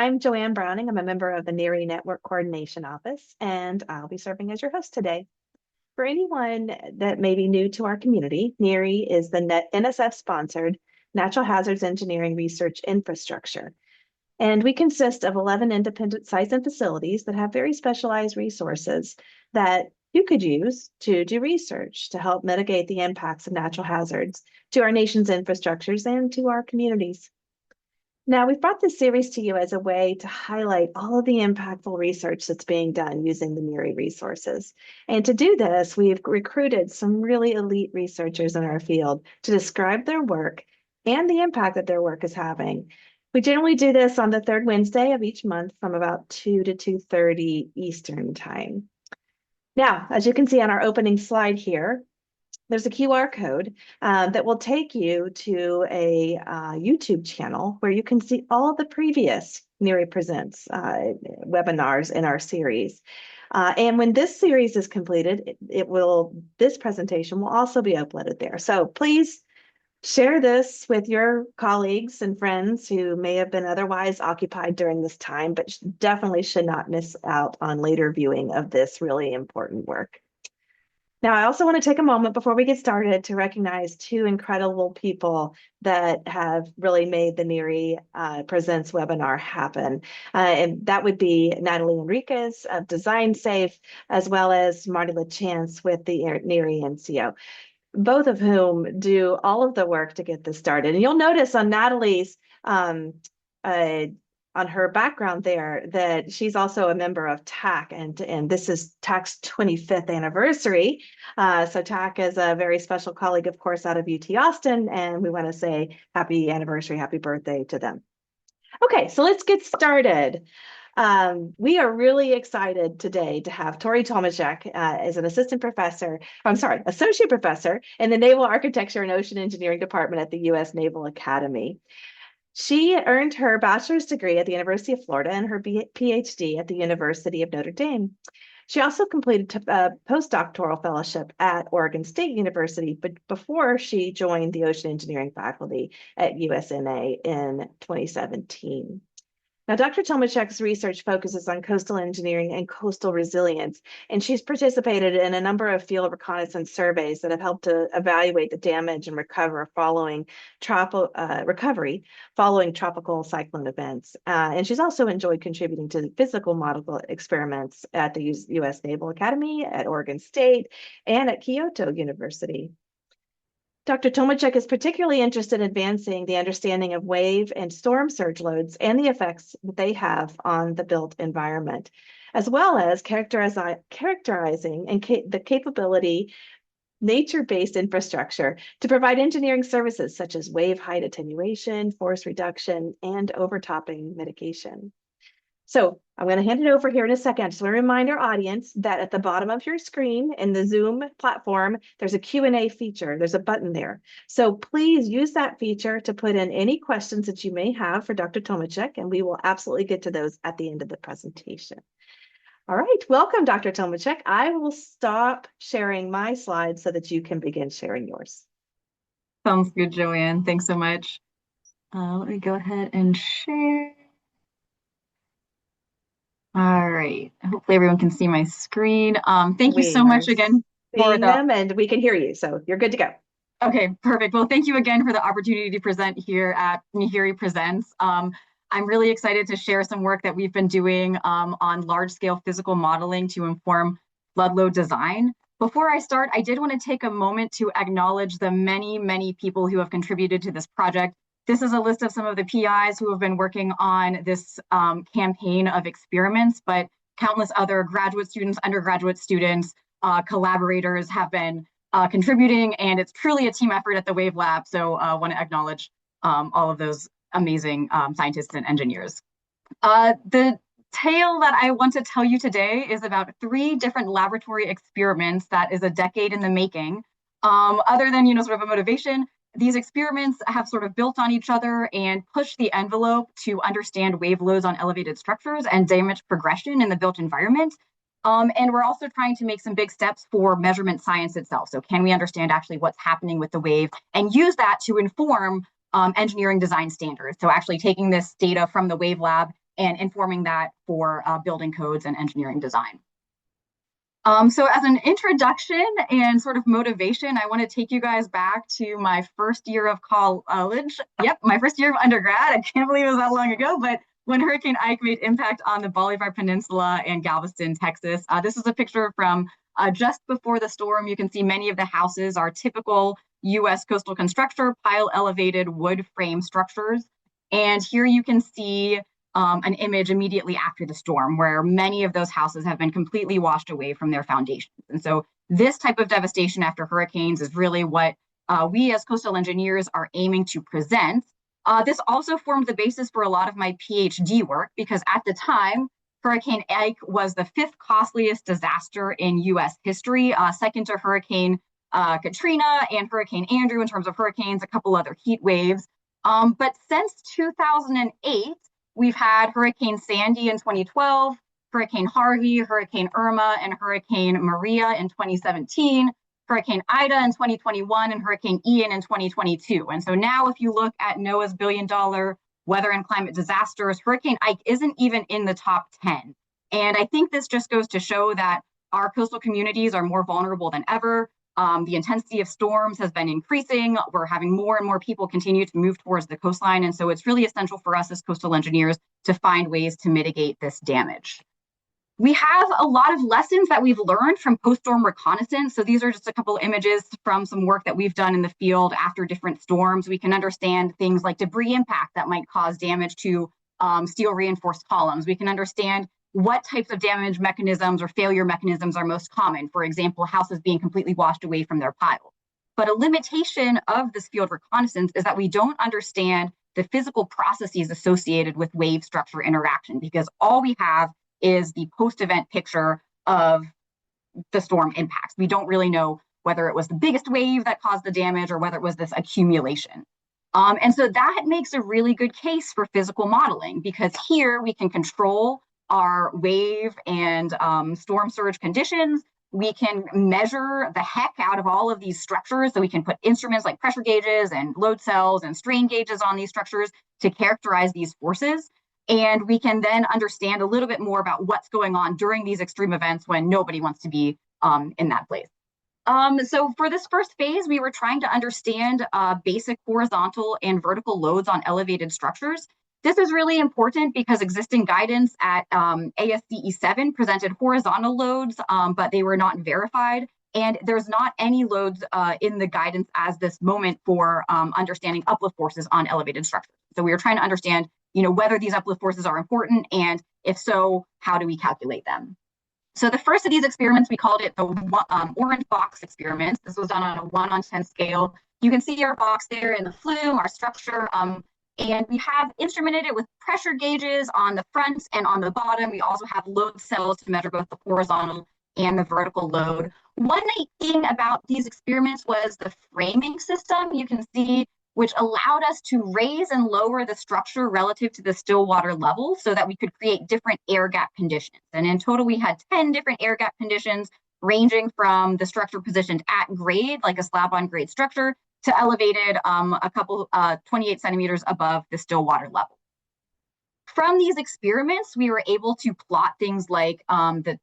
I'm Joanne Browning. I'm a member of the NHERI Network Coordination Office, and I'll be serving as your host today. For anyone that may be new to our community, NHERI is the NSF-sponsored Natural Hazards Engineering Research Infrastructure. And we consist of 11 independent sites and facilities that have very specialized resources that you could use to do research to help mitigate the impacts of natural hazards to our nation's infrastructures and to our communities. Now, we've brought this series to you as a way to highlight all of the impactful research that's being done using the NHERI resources. And to do this, we've recruited some really elite researchers in our field to describe their work and the impact that their work is having. We generally do this on the third Wednesday of each month from about 2 to 2:30 Eastern time. Now, as you can see on our opening slide here, there's a QR code that will take you to a YouTube channel where you can see all of the previous NHERI Presents webinars in our series. And when this series is completed, this presentation will also be uploaded there. So please share this with your colleagues and friends who may have been otherwise occupied during this time, but definitely should not miss out on later viewing of this really important work. Now, I also want to take a moment before we get started to recognize two incredible people that have really made the NHERI Presents webinar happen. And that would be Natalie Enriquez of Design Safe, as well as Marty LaChance with the NHERI NCO, both of whom do all of the work to get this started. And you'll notice on Natalie's on her background there that she's also a member of TAC, and this is TAC's 25th anniversary. So TAC is a very special colleague, of course, out of UT Austin, and we want to say happy anniversary, happy birthday to them. Okay, so let's get started. We are really excited today to have Prof Tomiczek as an associate professor in the Naval Architecture and Ocean Engineering Department at the U.S. Naval Academy. She earned her bachelor's degree at the University of Florida and her PhD at the University of Notre Dame. She also completed a postdoctoral fellowship at Oregon State University, but before she joined the ocean engineering faculty at USNA in 2017. Now, Dr. Tomiczek's research focuses on coastal engineering and coastal resilience, and she's participated in a number of field reconnaissance surveys that have helped to evaluate the damage and recovery following tropical cyclone events. And she's also enjoyed contributing to the physical model experiments at the U.S. Naval Academy, at Oregon State, and at Kyoto University. Dr. Tomiczek is particularly interested in advancing the understanding of wave and storm surge loads and the effects that they have on the built environment, as well as characterizing the capability nature-based infrastructure to provide engineering services such as wave height attenuation, force reduction, and overtopping mitigation. So I'm going to hand it over here in a second. I just want to remind our audience that at the bottom of your screen in the Zoom platform, there's a Q&A feature. There's a button there. So please use that feature to put in any questions that you may have for Dr. Tomiczek, and we will absolutely get to those at the end of the presentation. All right, welcome, Dr. Tomiczek. I will stop sharing my slides so that you can begin sharing yours. Sounds good, Joanne. Thanks so much. Let me go ahead and share. All right. Hopefully everyone can see my screen. Thank you so much again for them, and we can hear you, so you're good to go. Okay, perfect. Well, thank you again for the opportunity to present here at NHERI Presents. I'm really excited to share some work that we've been doing on large-scale physical modeling to inform flood load design. Before I start, I did want to take a moment to acknowledge the many, many people who have contributed to this project. This is a list of some of the PIs who have been working on this campaign of experiments, but countless other graduate students, undergraduate students, collaborators have been contributing, and it's truly a team effort at the Wave Lab. So I want to acknowledge all of those amazing scientists and engineers. The tale that I want to tell you today is about 3 different laboratory experiments that is a decade in the making. Other than, sort of a motivation, these experiments have sort of built on each other and pushed the envelope to understand wave loads on elevated structures and damage progression in the built environment. And we're also trying to make some big steps for measurement science itself. So can we understand actually what's happening with the wave and use that to inform engineering design standards? So actually taking this data from the Wave Lab and informing that for building codes and engineering design. So as an introduction and sort of motivation, I want to take you guys back to my first year of college. Yep, my first year of undergrad. I can't believe it was that long ago, but when Hurricane Ike made impact on the Bolivar Peninsula and Galveston, Texas. This is a picture from just before the storm. You can see many of the houses are typical U.S. coastal construction, pile elevated wood frame structures. And here you can see an image immediately after the storm where many of those houses have been completely washed away from their foundations. And so this type of devastation after hurricanes is really what we as coastal engineers are aiming to present. This also formed the basis for a lot of my PhD work because at the time, Hurricane Ike was the 5th costliest disaster in US history, second to Hurricane Katrina and Hurricane Andrew in terms of hurricanes, a couple other heat waves. But since 2008, we've had Hurricane Sandy in 2012, Hurricane Harvey, Hurricane Irma, and Hurricane Maria in 2017, Hurricane Ida in 2021, and Hurricane Ian in 2022. And so now if you look at NOAA's billion-dollar weather and climate disasters, Hurricane Ike isn't even in the top 10. And I think this just goes to show that our coastal communities are more vulnerable than ever. The intensity of storms has been increasing. We're having more and more people continue to move towards the coastline. And so it's really essential for us as coastal engineers to find ways to mitigate this damage. We have a lot of lessons that we've learned from post-storm reconnaissance. So these are just a couple of images from some work that we've done in the field after different storms. We can understand things like debris impact that might cause damage to steel reinforced columns. We can understand what types of damage mechanisms or failure mechanisms are most common. For example, houses being completely washed away from their pile. But a limitation of this field reconnaissance is that we don't understand the physical processes associated with wave structure interaction because all we have is the post-event picture of the storm impacts. We don't really know whether it was the biggest wave that caused the damage or whether it was this accumulation. And so that makes a really good case for physical modeling because here we can control our wave and storm surge conditions. We can measure the heck out of all of these structures. So we can put instruments like pressure gauges and load cells and strain gauges on these structures to characterize these forces. And we can then understand a little bit more about what's going on during these extreme events when nobody wants to be in that place. So for this first phase, we were trying to understand basic horizontal and vertical loads on elevated structures. This is really important because existing guidance at ASCE 7 presented horizontal loads, but they were not verified. And there's not any loads in the guidance as this moment for understanding uplift forces on elevated structures. So we were trying to understand, whether these uplift forces are important, and if so, how do we calculate them? So the first of these experiments, we called it the orange box experiment. This was done on a 1:10 scale. You can see our box there in the flume, our structure, and we have instrumented it with pressure gauges on the front and on the bottom. We also have load cells to measure both the horizontal and the vertical load. One neat thing about these experiments was the framing system. You can see which allowed us to raise and lower the structure relative to the still water level so that we could create different air gap conditions. And in total, we had 10 different air gap conditions ranging from the structure positioned at grade, like a slab on grade structure, to elevated a couple 28 centimeters above the still water level. From these experiments, we were able to plot things like the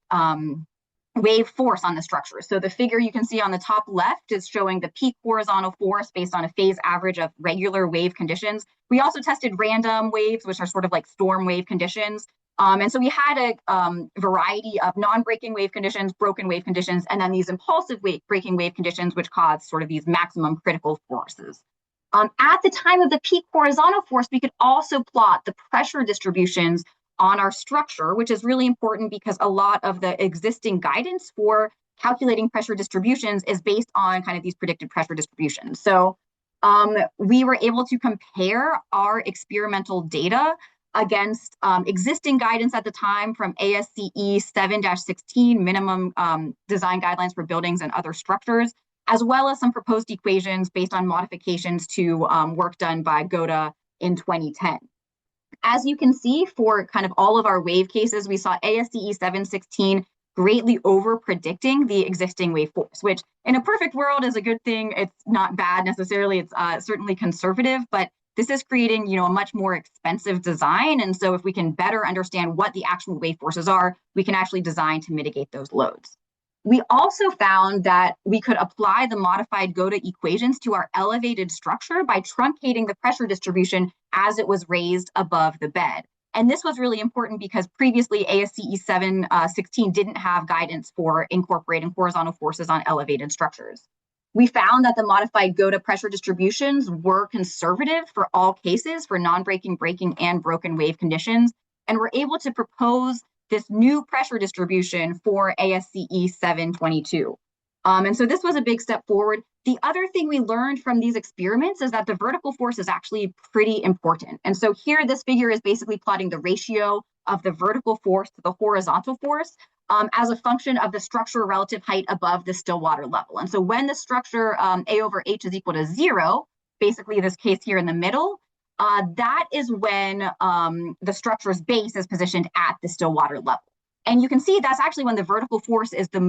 wave force on the structure. So the figure you can see on the top left is showing the peak horizontal force based on a phase average of regular wave conditions. We also tested random waves, which are sort of like storm wave conditions. And so we had a variety of non-breaking wave conditions, broken wave conditions, and then these impulsive breaking wave conditions, which cause sort of these maximum critical forces. At the time of the peak horizontal force, we could also plot the pressure distributions on our structure, which is really important because a lot of the existing guidance for calculating pressure distributions is based on kind of these predicted pressure distributions. So we were able to compare our experimental data against existing guidance at the time from ASCE 7-16, minimum design guidelines for buildings and other structures, as well as some proposed equations based on modifications to work done by GOTA in 2010. As you can see, for kind of all of our wave cases, we saw ASCE 7-16 greatly over predicting the existing wave force, which in a perfect world is a good thing. It's not bad necessarily. It's certainly conservative, but this is creating, a much more expensive design. And so if we can better understand what the actual wave forces are, we can actually design to mitigate those loads. We also found that we could apply the modified Goda equations to our elevated structure by truncating the pressure distribution as it was raised above the bed. And this was really important because previously ASCE 716 didn't have guidance for incorporating horizontal forces on elevated structures. We found that the modified Goda pressure distributions were conservative for all cases for non-breaking, breaking, and broken wave conditions, and were able to propose this new pressure distribution for ASCE 722. And so this was a big step forward. The other thing we learned from these experiments is that the vertical force is actually pretty important. And so here, this figure is basically plotting the ratio of the vertical force to the horizontal force as a function of the structure relative height above the still water level. And so when the structure A over H is equal to 0, basically this case here in the middle, that is when the structure's base is positioned at the still water level. And you can see that's actually when the vertical force is the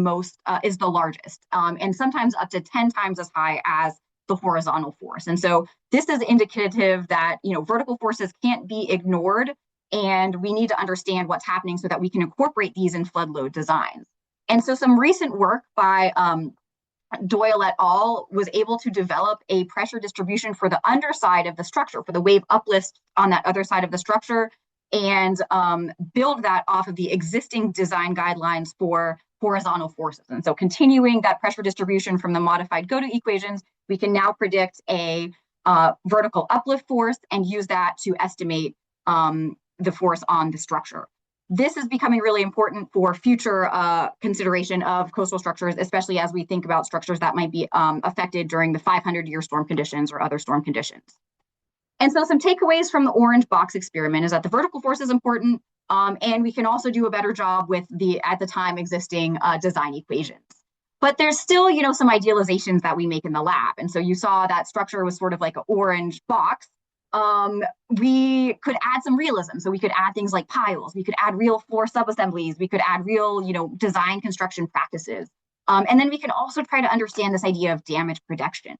largest, and sometimes up to 10 times as high as the horizontal force. And so this is indicative that, vertical forces can't be ignored, and we need to understand what's happening so that we can incorporate these in flood load designs. And so some recent work by Doyle et al. Was able to develop a pressure distribution for the underside of the structure, for the wave uplift on that other side of the structure, and build that off of the existing design guidelines for horizontal forces. And so continuing that pressure distribution from the modified Goda equations, we can now predict a vertical uplift force and use that to estimate the force on the structure. This is becoming really important for future consideration of coastal structures, especially as we think about structures that might be affected during the 500-year storm conditions or other storm conditions. And so some takeaways from the orange box experiment is that the vertical force is important, and we can also do a better job with the, at the time, existing design equations. But there's still, some idealizations that we make in the lab. And so you saw that structure was sort of like an orange box. We could add some realism. So we could add things like piles. We could add real floor subassemblies. We could add real, design construction practices. And then we can also try to understand this idea of damage progression.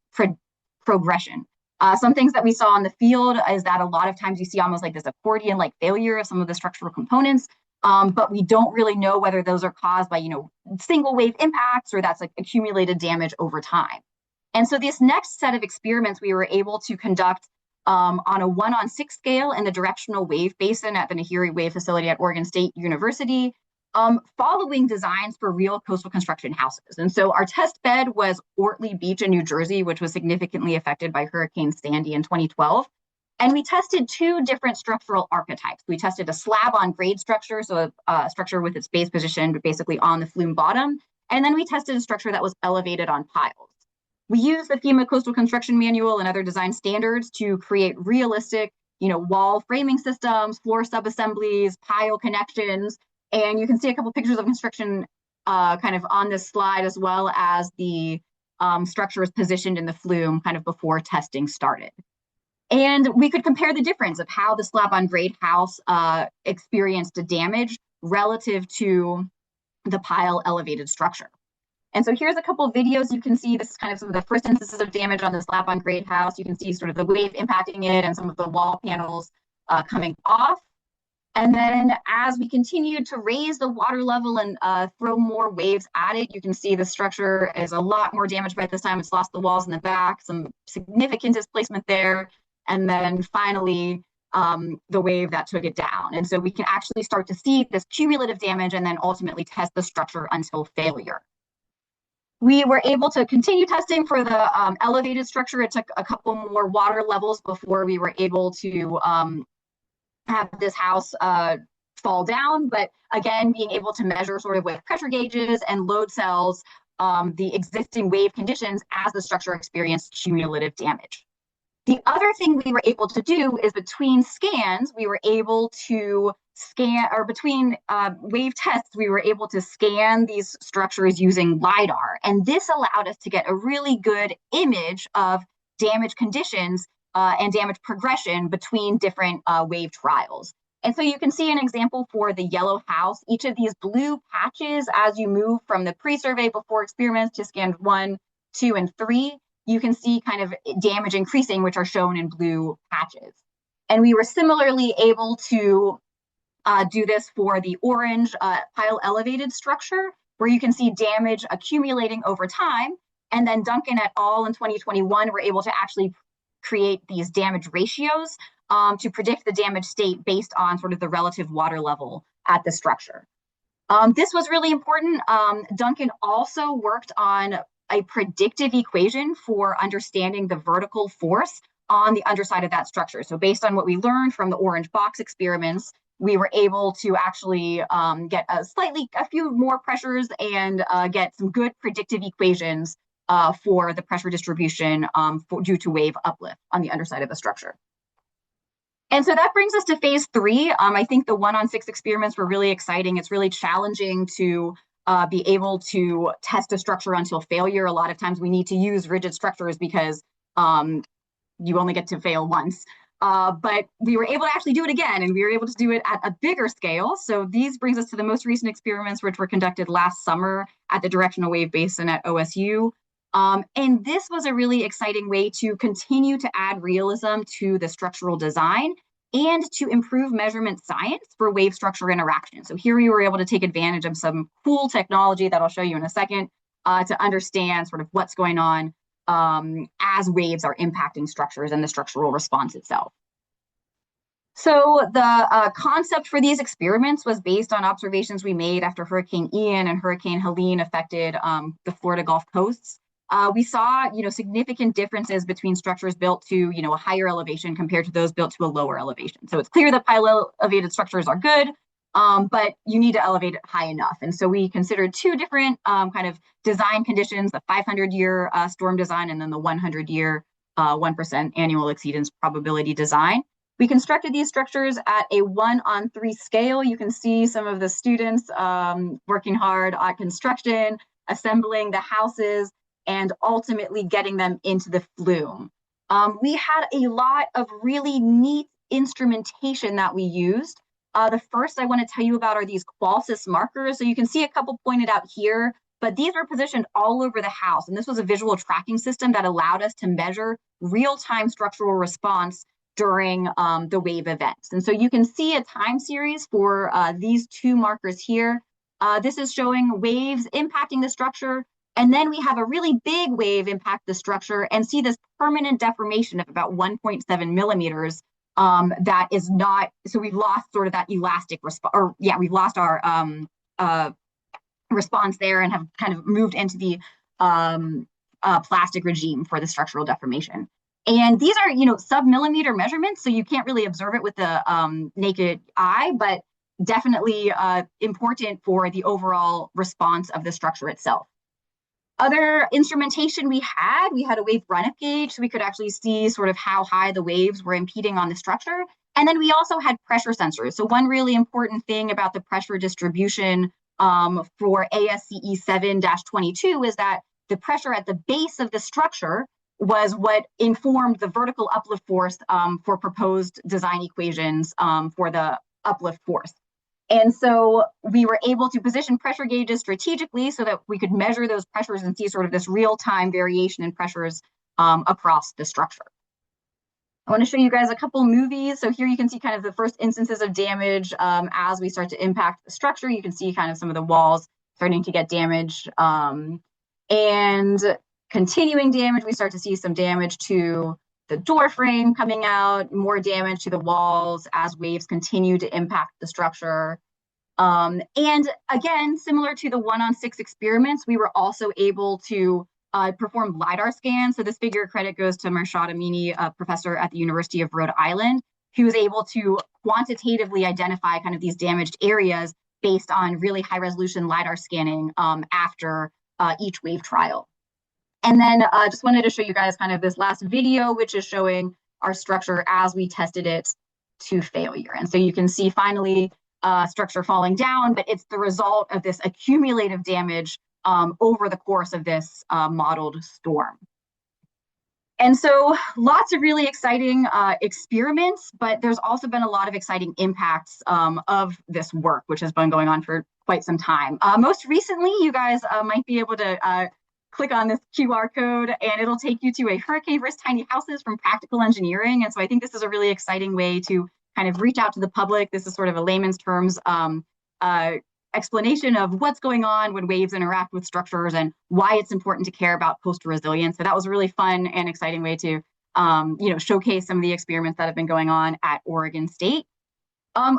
Some things that we saw in the field is that a lot of times you see almost like this accordion-like failure of some of the structural components, but we don't really know whether those are caused by, single wave impacts or that's like accumulated damage over time. And so this next set of experiments we were able to conduct on a 1:6 scale in the directional wave basin at the NHERI Wave Facility at Oregon State University, following designs for real coastal construction houses. And so our test bed was Ortley Beach in New Jersey, which was significantly affected by Hurricane Sandy in 2012. And we tested two different structural archetypes. We tested a slab on grade structure, so a structure with its base positioned basically on the flume bottom. And then we tested a structure that was elevated on piles. We used the FEMA Coastal Construction Manual and other design standards to create realistic, wall framing systems, floor subassemblies, pile connections. And you can see a couple pictures of construction kind of on this slide, as well as the structure is positioned in the flume kind of before testing started. And we could compare the difference of how the slab on grade house experienced damage relative to the pile elevated structure. And so here's a couple of videos. You can see this is kind of some of the first instances of damage on the slab on grade house. You can see sort of the wave impacting it and some of the wall panels coming off. And then as we continue to raise the water level and throw more waves at it, you can see the structure is a lot more damaged by this time. It's lost the walls in the back, some significant displacement there. And then finally, the wave that took it down. And so we can actually start to see this cumulative damage and then ultimately test the structure until failure. We were able to continue testing for the elevated structure. It took a couple more water levels before we were able to have this house fall down. But again, being able to measure sort of with pressure gauges and load cells the existing wave conditions as the structure experienced cumulative damage. The other thing we were able to do is between scans, we were able to scan, or between wave tests, we were able to scan these structures using LiDAR. And this allowed us to get a really good image of damage conditions and damage progression between different wave trials. And so you can see an example for the yellow house. Each of these blue patches, as you move from the pre-survey before experiments to scans 1, 2, and 3, you can see kind of damage increasing, which are shown in blue patches. And we were similarly able to do this for the orange pile elevated structure, where you can see damage accumulating over time. And then Duncan et al. In 2021 were able to actually create these damage ratios to predict the damage state based on sort of the relative water level at the structure. This was really important. Duncan also worked on a predictive equation for understanding the vertical force on the underside of that structure. So based on what we learned from the orange box experiments, we were able to actually get a few more pressures and get some good predictive equations for the pressure distribution due to wave uplift on the underside of the structure. And so that brings us to phase 3. I think the 1-on-6 experiments were really exciting. It's really challenging to be able to test a structure until failure. A lot of times we need to use rigid structures because you only get to fail once. But we were able to actually do it again, and we were able to do it at a bigger scale. So these brings us to the most recent experiments, which were conducted last summer at the Directional Wave Basin at OSU. And this was a really exciting way to continue to add realism to the structural design and to improve measurement science for wave structure interaction. So here we were able to take advantage of some cool technology that I'll show you in a second to understand sort of what's going on as waves are impacting structures and the structural response itself. So the concept for these experiments was based on observations we made after Hurricane Ian and Hurricane Helene affected the Florida Gulf coasts. We saw, significant differences between structures built to, a higher elevation compared to those built to a lower elevation. So it's clear that pile elevated structures are good, but you need to elevate it high enough. And so we considered 2 different kind of design conditions, the 500-year storm design and then the 100-year 1% annual exceedance probability design. We constructed these structures at a 1-on-3 scale. You can see some of the students working hard on construction, assembling the houses, and ultimately getting them into the flume. We had a lot of really neat instrumentation that we used. The first I want to tell you about are these Qualsys markers. So you can see a couple pointed out here, but these were positioned all over the house. And this was a visual tracking system that allowed us to measure real-time structural response during the wave events. And so you can see a time series for these 2 markers here. This is showing waves impacting the structure. And then we have a really big wave impact the structure and see this permanent deformation of about 1.7 millimeters that is not, so we've lost sort of that elastic response, or yeah, we've lost our response there and have kind of moved into the plastic regime for the structural deformation. And these are, sub-millimeter measurements, so you can't really observe it with the naked eye, but definitely important for the overall response of the structure itself. Other instrumentation we had a wave run-up gauge, so we could actually see sort of how high the waves were impeding on the structure. And then we also had pressure sensors. So one really important thing about the pressure distribution for ASCE 7-22 is that the pressure at the base of the structure was what informed the vertical uplift force for proposed design equations for the uplift force. And so we were able to position pressure gauges strategically so that we could measure those pressures and see sort of this real-time variation in pressures across the structure. I want to show you guys a couple movies. So here you can see kind of the first instances of damage as we start to impact the structure. You can see kind of some of the walls starting to get damaged. And continuing damage, we start to see some damage to the door frame coming out, more damage to the walls as waves continue to impact the structure. And again, similar to the 1-on-6 experiments, we were also able to perform LiDAR scans. So this figure credit goes to Marshad Amini, a professor at the University of Rhode Island, who was able to quantitatively identify kind of these damaged areas based on really high resolution LiDAR scanning after each wave trial. And then I just wanted to show you guys kind of this last video, which is showing our structure as we tested it to failure. And so you can see finally structure falling down, but it's the result of this accumulative damage over the course of this modeled storm. And so lots of really exciting experiments, but there's also been a lot of exciting impacts of this work, which has been going on for quite some time. Most recently, you guys might be able to click on this QR code and it'll take you to a hurricane risk tiny houses from practical engineering. And so I think this is a really exciting way to kind of reach out to the public. This is sort of a layman's terms explanation of what's going on when waves interact with structures and why it's important to care about coastal resilience. So that was a really fun and exciting way to showcase some of the experiments that have been going on at Oregon State.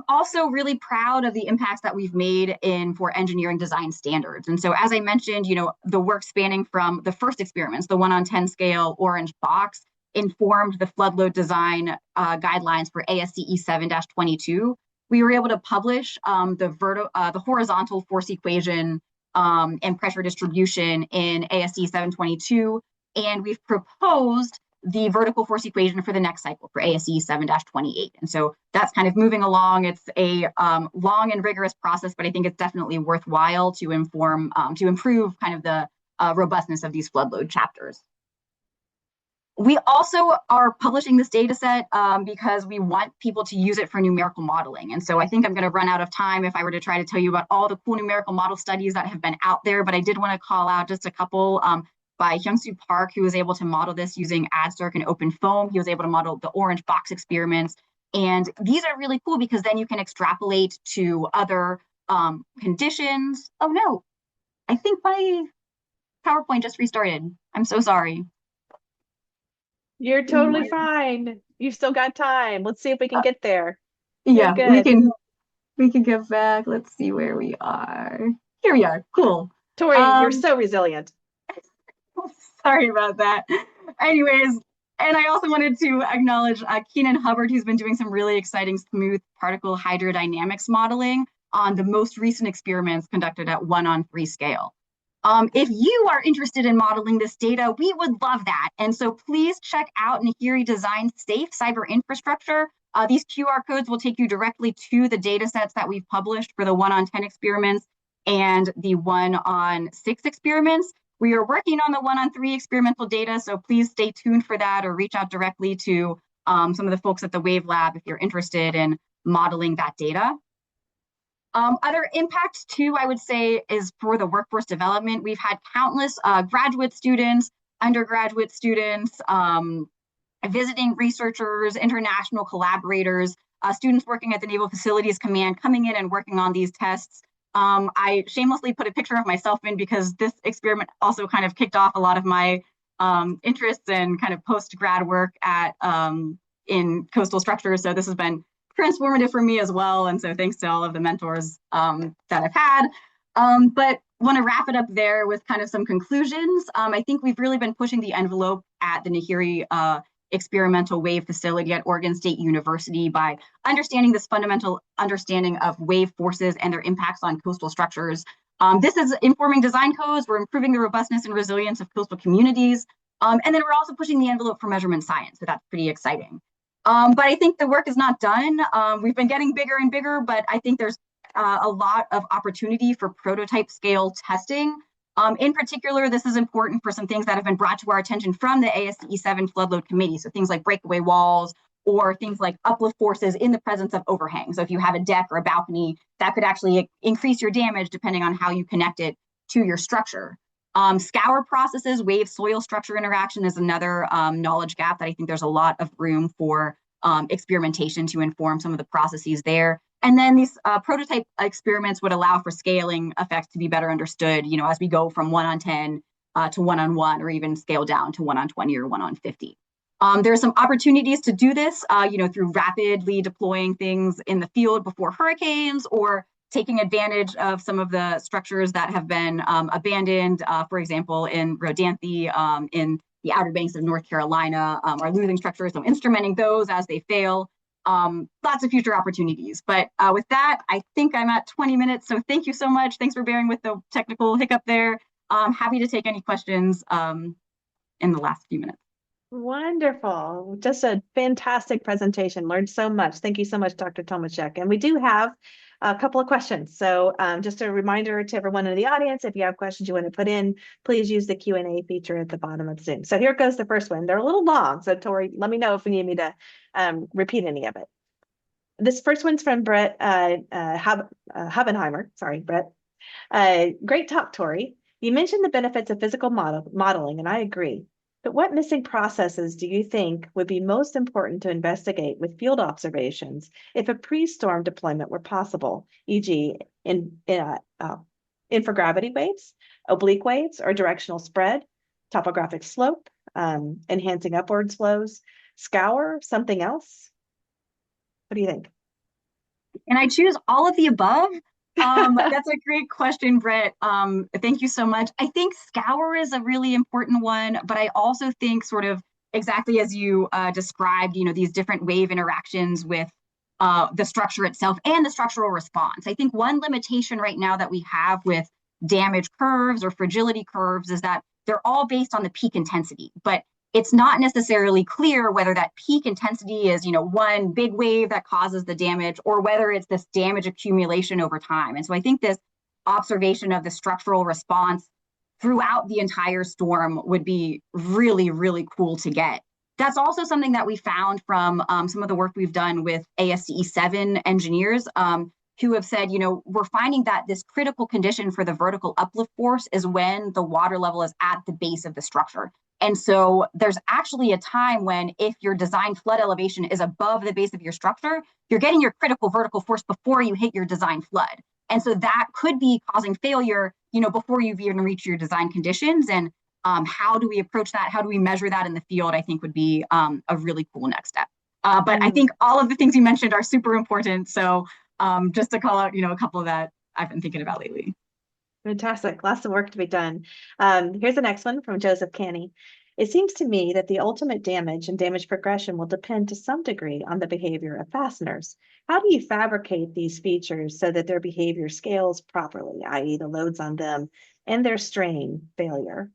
Also really proud of the impacts that we've made for engineering design standards. And so as I mentioned, the work spanning from the first experiments, the 1:10 scale orange box, informed the flood load design guidelines for ASCE 7-22. We were able to publish the horizontal force equation and pressure distribution in ASCE 722, and we've proposed the vertical force equation for the next cycle for ASCE 7-28. And so that's kind of moving along. It's a long and rigorous process, but I think it's definitely worthwhile to improve kind of the robustness of these flood load chapters. We also are publishing this data set because we want people to use it for numerical modeling. And so I think I'm going to run out of time if I were to try to tell you about all the cool numerical model studies that have been out there, but I did want to call out just a couple by Hyung-Soo Park, who was able to model this using AdCirc and OpenFOAM. He was able to model the orange box experiments. And these are really cool because then you can extrapolate to other conditions. Oh no, I think my PowerPoint just restarted. I'm so sorry. You're totally fine. You've still got time. Let's see if we can get there. Yeah, we can get back. Let's see where we are. Here we are. Cool. Tori, you're so resilient. Sorry about that. Anyways, and I also wanted to acknowledge Keenan Hubbard, who's been doing some really exciting smooth particle hydrodynamics modeling on the most recent experiments conducted at 1:3 scale. If you are interested in modeling this data, we would love that. And so please check out NHERI Design Safe Cyber Infrastructure. These QR codes will take you directly to the data sets that we've published for the 1:10 experiments and the 1:6 experiments. We are working on the 1:3 experimental data, so please stay tuned for that or reach out directly to some of the folks at the Wave Lab if you're interested in modeling that data. Other impacts too, I would say, is for the workforce development. We've had countless graduate students, undergraduate students, visiting researchers, international collaborators, students working at the Naval Facilities Command coming in and working on these tests. I shamelessly put a picture of myself in because this experiment also kind of kicked off a lot of my interests and kind of post-grad work in coastal structures. So this has been transformative for me as well. And so thanks to all of the mentors that I've had. But want to wrap it up there with kind of some conclusions. I think we've really been pushing the envelope at the NHERI experimental wave facility at Oregon State University by understanding this fundamental understanding of wave forces and their impacts on coastal structures. This is informing design codes. We're improving the robustness and resilience of coastal communities. And then we're also pushing the envelope for measurement science. So that's pretty exciting. But I think the work is not done. We've been getting bigger and bigger, but I think there's a lot of opportunity for prototype scale testing. In particular, this is important for some things that have been brought to our attention from the ASCE 7 flood load committee. So things like breakaway walls or things like uplift forces in the presence of overhang. So if you have a deck or a balcony, that could actually increase your damage depending on how you connect it to your structure. Scour processes, wave soil structure interaction is another knowledge gap that I think there's a lot of room for experimentation to inform some of the processes there. And then these prototype experiments would allow for scaling effects to be better understood, as we go from 1:10 to 1:1, or even scale down to 1:20 or 1:50. There are some opportunities to do this, through rapidly deploying things in the field before hurricanes, or taking advantage of some of the structures that have been abandoned, for example, in Rodanthe, in the Outer Banks of North Carolina, are losing structures, so instrumenting those as they fail. Lots of future opportunities. But with that, I think I'm at 20 minutes. So thank you so much. Thanks for bearing with the technical hiccup there. Happy to take any questions in the last few minutes. Wonderful. Just a fantastic presentation. Learned so much. Thank you so much, Dr. Tomiczek. And we do have a couple of questions. So just a reminder to everyone in the audience, if you have questions you want to put in, please use the Q&A feature at the bottom of Zoom. So here goes the first one. They're a little long. So Tori, let me know if you need me to repeat any of it. This first one's from Brett Habenheimer. Sorry, Brett. Great talk, Tori. You mentioned the benefits of physical modeling, and I agree. But what missing processes do you think would be most important to investigate with field observations if a pre-storm deployment were possible, e.g., infragravity waves, oblique waves, or directional spread, topographic slope, enhancing upwards flows, scour, something else? What do you think? And I choose all of the above. That's a great question, Brett. Thank you so much. I think scour is a really important one, but I also think sort of exactly as you described, these different wave interactions with the structure itself and the structural response. I think one limitation right now that we have with damage curves or fragility curves is that they're all based on the peak intensity, but it's not necessarily clear whether that peak intensity is, one big wave that causes the damage or whether it's this damage accumulation over time. And so I think this observation of the structural response throughout the entire storm would be really, really cool to get. That's also something that we found from some of the work we've done with ASCE 7 engineers who have said, we're finding that this critical condition for the vertical uplift force is when the water level is at the base of the structure. And so there's actually a time when if your design flood elevation is above the base of your structure, you're getting your critical vertical force before you hit your design flood. And so that could be causing failure, before you've even reached your design conditions. And how do we approach that? How do we measure that in the field? I think would be a really cool next step. But I think all of the things you mentioned are super important. So just to call out, a couple that I've been thinking about lately. Fantastic. Lots of work to be done. Here's the next one from Joseph Canny. It seems to me that the ultimate damage and damage progression will depend to some degree on the behavior of fasteners. How do you fabricate these features so that their behavior scales properly, i.e. the loads on them and their strain failure?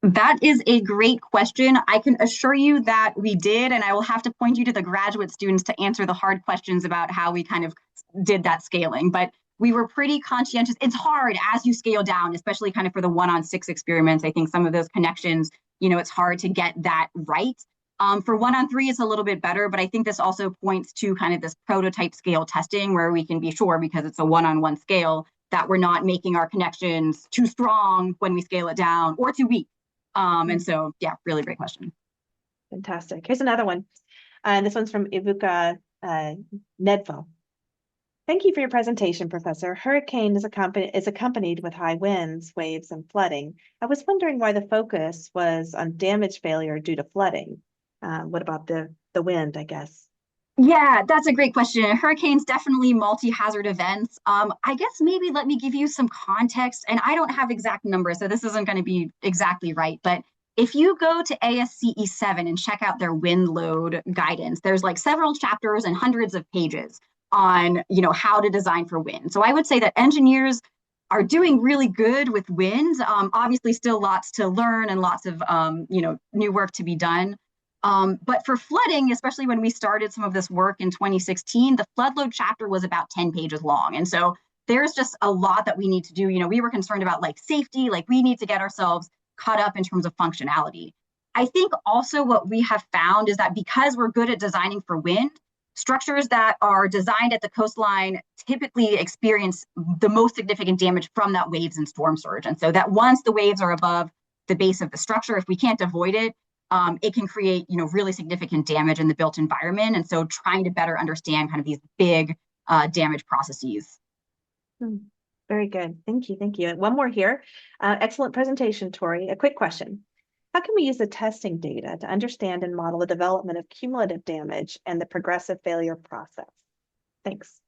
That is a great question. I can assure you that we did, and I will have to point you to the graduate students to answer the hard questions about how we kind of did that scaling. But we were pretty conscientious. It's hard as you scale down, especially kind of for the 1-on-6 experiments. I think some of those connections, it's hard to get that right. For 1-on-3, it's a little bit better, but I think this also points to kind of this prototype scale testing where we can be sure, because it's a 1-on-1 scale, that we're not making our connections too strong when we scale it down or too weak. And so, yeah, really great question. Fantastic. Here's another one. This one's from Ivuka Nedvo. Thank you for your presentation, Professor. Hurricane is accompanied with high winds, waves, and flooding. I was wondering why the focus was on damage failure due to flooding. What about the wind, I guess? Yeah, that's a great question. Hurricanes definitely multi-hazard events. I guess maybe let me give you some context, and I don't have exact numbers, so this isn't going to be exactly right, but if you go to ASCE 7 and check out their wind load guidance, there's like several chapters and hundreds of pages on, how to design for wind. So I would say that engineers are doing really good with winds. Obviously still lots to learn and lots of, new work to be done. But for flooding, especially when we started some of this work in 2016, the flood load chapter was about 10 pages long. And so there's just a lot that we need to do. We were concerned about like safety, like we need to get ourselves caught up in terms of functionality. I think also what we have found is that because we're good at designing for wind, structures that are designed at the coastline typically experience the most significant damage from that waves and storm surge. And so that once the waves are above the base of the structure, if we can't avoid it, it can create, really significant damage in the built environment. And so trying to better understand kind of these big damage processes. Very good. Thank you. Thank you. One more here. Excellent presentation, Tori. A quick question. How can we use the testing data to understand and model the development of cumulative damage and the progressive failure process? Thanks.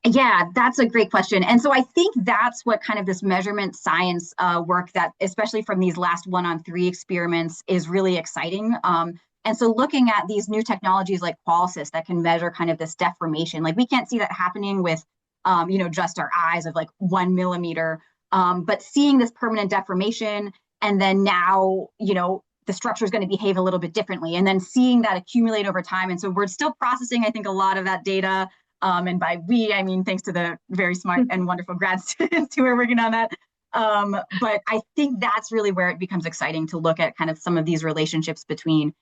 Yeah, that's a great question. And so I think that's what kind of this measurement science work that, especially from these last 1-on-3 experiments, is really exciting. And so looking at these new technologies like Qualisys that can measure kind of this deformation, like we can't see that happening with, just our eyes of like 1 millimeter, but seeing this permanent deformation, and then now, the structure is going to behave a little bit differently, and then seeing that accumulate over time. And so we're still processing, I think, a lot of that data. And by we, I mean, thanks to the very smart and wonderful grad students who are working on that. But I think that's really where it becomes exciting to look at kind of some of these relationships between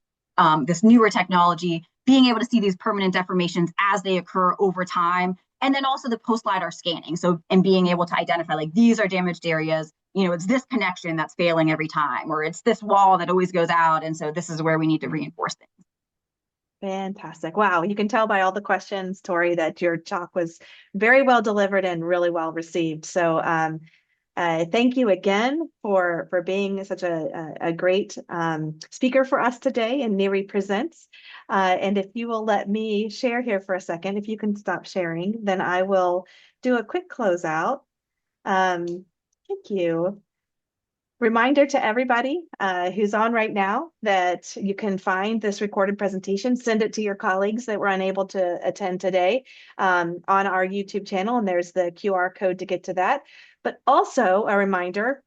this newer technology, being able to see these permanent deformations as they occur over time, And then also the post LiDAR scanning. So, and being able to identify like these are damaged areas, it's this connection that's failing every time, or it's this wall that always goes out. And so this is where we need to reinforce things. Fantastic. Wow. You can tell by all the questions, Tori, that your talk was very well delivered and really well received. So thank you again for being such a great speaker for us today in NHERI Presents. And if you will let me share here for a second, if you can stop sharing, then I will do a quick closeout. Thank you. Reminder to everybody who's on right now that you can find this recorded presentation, send it to your colleagues that were unable to attend today on our YouTube channel, and there's the QR code to get to that. But also a reminder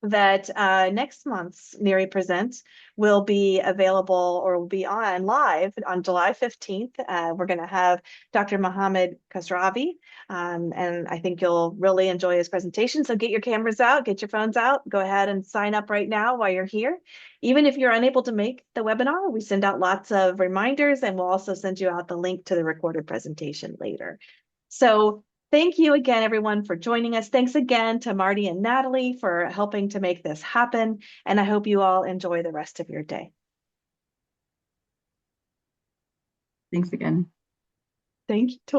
that next month's NHERI Presents will be available or will be on live on July 15th. We're going to have Dr. Mohammed Khosravi, and I think you'll really enjoy his presentation. So get your cameras out, get your phones out, go ahead and sign up right now while you're here. Even if you're unable to make the webinar, we send out lots of reminders, and we'll also send you out the link to the recorded presentation later. So thank you again, everyone, for joining us. Thanks again to Marty and Natalie for helping to make this happen. And I hope you all enjoy the rest of your day. Thanks again. Thank you, Tori.